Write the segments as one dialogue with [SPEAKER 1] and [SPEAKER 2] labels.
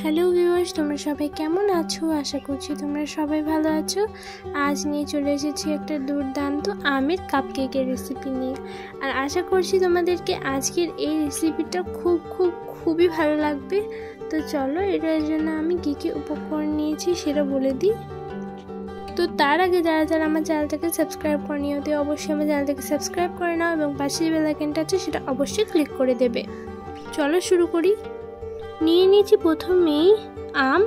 [SPEAKER 1] Hello viewers, তোমরা সবাই কেমন আছো? আশা করছি তোমরা সবাই ভালো আছো। আজ নিয়ে চলে এসেছি একটা দুর্দান্ত আমের কাপকেকের রেসিপি নিয়ে। আর আশা করছি তোমাদেরকে আজকের এই রেসিপিটা খুবই ভালো লাগবে। তো চলো, এটার জন্য আমি কী কী উপকরণ নিয়েছি সেটা বলে দিই। তো তার আগে যারা আমার চ্যানেলটাকে সাবস্ক্রাইব করেনি, অতি অবশ্যই আমার চ্যানেলটাকে সাবস্ক্রাইব করে নাও এবং পাশে যে বেল আইকনটা আছে সেটা অবশ্যই ক্লিক করে দেবে। চলো শুরু করি। নিয়ে নিয়েছি প্রথমেই আম।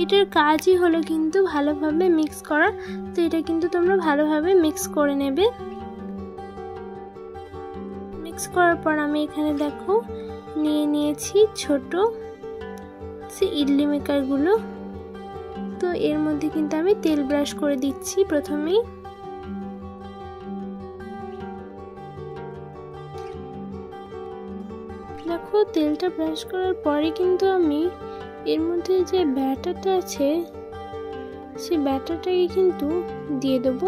[SPEAKER 1] এটার কাজই হলো কিন্তু ভালোভাবে মিক্স করা। তো এটা কিন্তু তোমরা ভালোভাবে মিক্স করে নেবে। মিক্স করার পর আমি এখানে দেখো নিয়ে নিয়েছি ছোট ইডলি মেকারগুলো। তো এর মধ্যে কিন্তু আমি তেল ব্রাশ করে দিচ্ছি প্রথমেই। দেখো তেলটা ব্রাশ করার পরে কিন্তু আমি এর মধ্যে যে ব্যাটারটা আছে সেই ব্যাটারটাকে কিন্তু দিয়ে দেবো।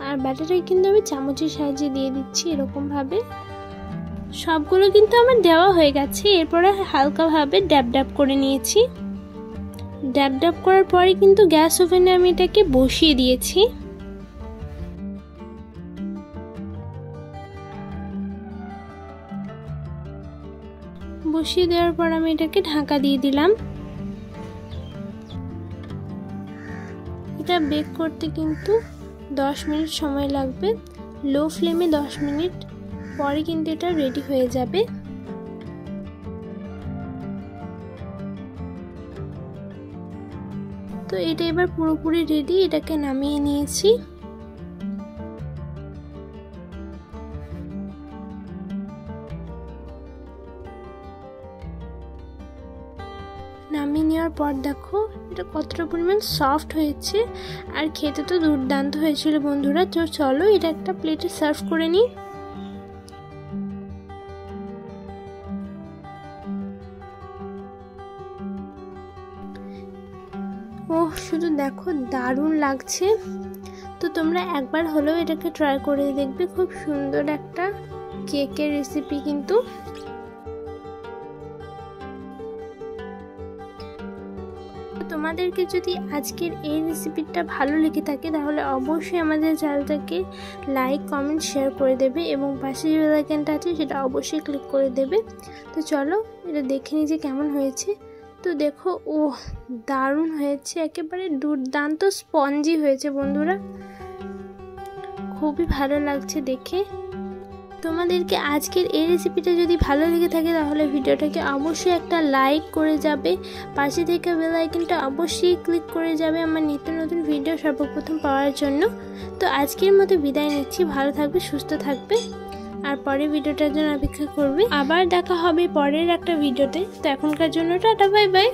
[SPEAKER 1] আর ব্যাটারটাকে কিন্তু আমি চামচের সাহায্যে দিয়ে দিচ্ছি এরকম ভাবে। সবগুলো কিন্তু আমার দেওয়া হয়ে গেছে। এরপরে হালকাভাবে ড্যাব করে নিয়েছি। ড্যাব করার পরে কিন্তু গ্যাস ওভেনে আমি এটাকে বসিয়ে দিয়েছি। বসিয়ে দেওয়ার পর আমি এটাকে ঢাকা দিয়ে দিলাম। এটা বেক করতে কিন্তু 10 মিনিট সময় লাগবে। লো ফ্লেমে 10 মিনিট পরে কিন্তু এটা রেডি হয়ে যাবে। তো এটা এবার পুরোপুরি রেডি। এটাকে নামিয়ে নিয়েছি। নামিয়ে নেওয়ার পর দেখো এটা কতটা পরিমাণ সফট হয়েছে আর খেতে তো দুর্দান্ত হয়েছিল বন্ধুরা। তো চলো এটা একটা প্লেটে সার্ভ করে নিই। শুধু দেখো দারুণ লাগছে। তো তোমরা একবার হলেও এটাকে ট্রাই করে দেখবে। খুব সুন্দর একটা কেকের রেসিপি কিন্তু। তোমাদেরকে যদি আজকের এই রেসিপিটা ভালো লেগে থাকে তাহলে অবশ্যই আমাদের চ্যানেলটাকে লাইক, কমেন্ট, শেয়ার করে দেবে এবং পাশে যে বেল আইকনটা আছে সেটা অবশ্যই ক্লিক করে দেবে। তো চলো এটা দেখে নিই যে কেমন হয়েছে। তো দেখো দারুণ হয়েছে, একেবারে দুর্দান্ত স্পঞ্জি হয়েছে বন্ধুরা। খুবই ভালো লাগছে দেখে। তোমাদেরকে আজকের এই রেসিপিটা যদি ভালো লেগে থাকে তাহলে ভিডিওটাকে অবশ্যই একটা লাইক করে যাবে, পাশে থেকে বেল আইকনটা অবশ্যই ক্লিক করে যাবে আমার নিত্য নতুন ভিডিও সর্বপ্রথম পাওয়ার জন্য। তো আজকের মতো বিদায় নিচ্ছি, ভালো থাকবে, সুস্থ থাকবে, আর পরের ভিডিওটার জন্য অপেক্ষা করবে। আবার দেখা হবে পরের একটা ভিডিওতে। তো এখনকার জন্য টাটা, বাই বাই।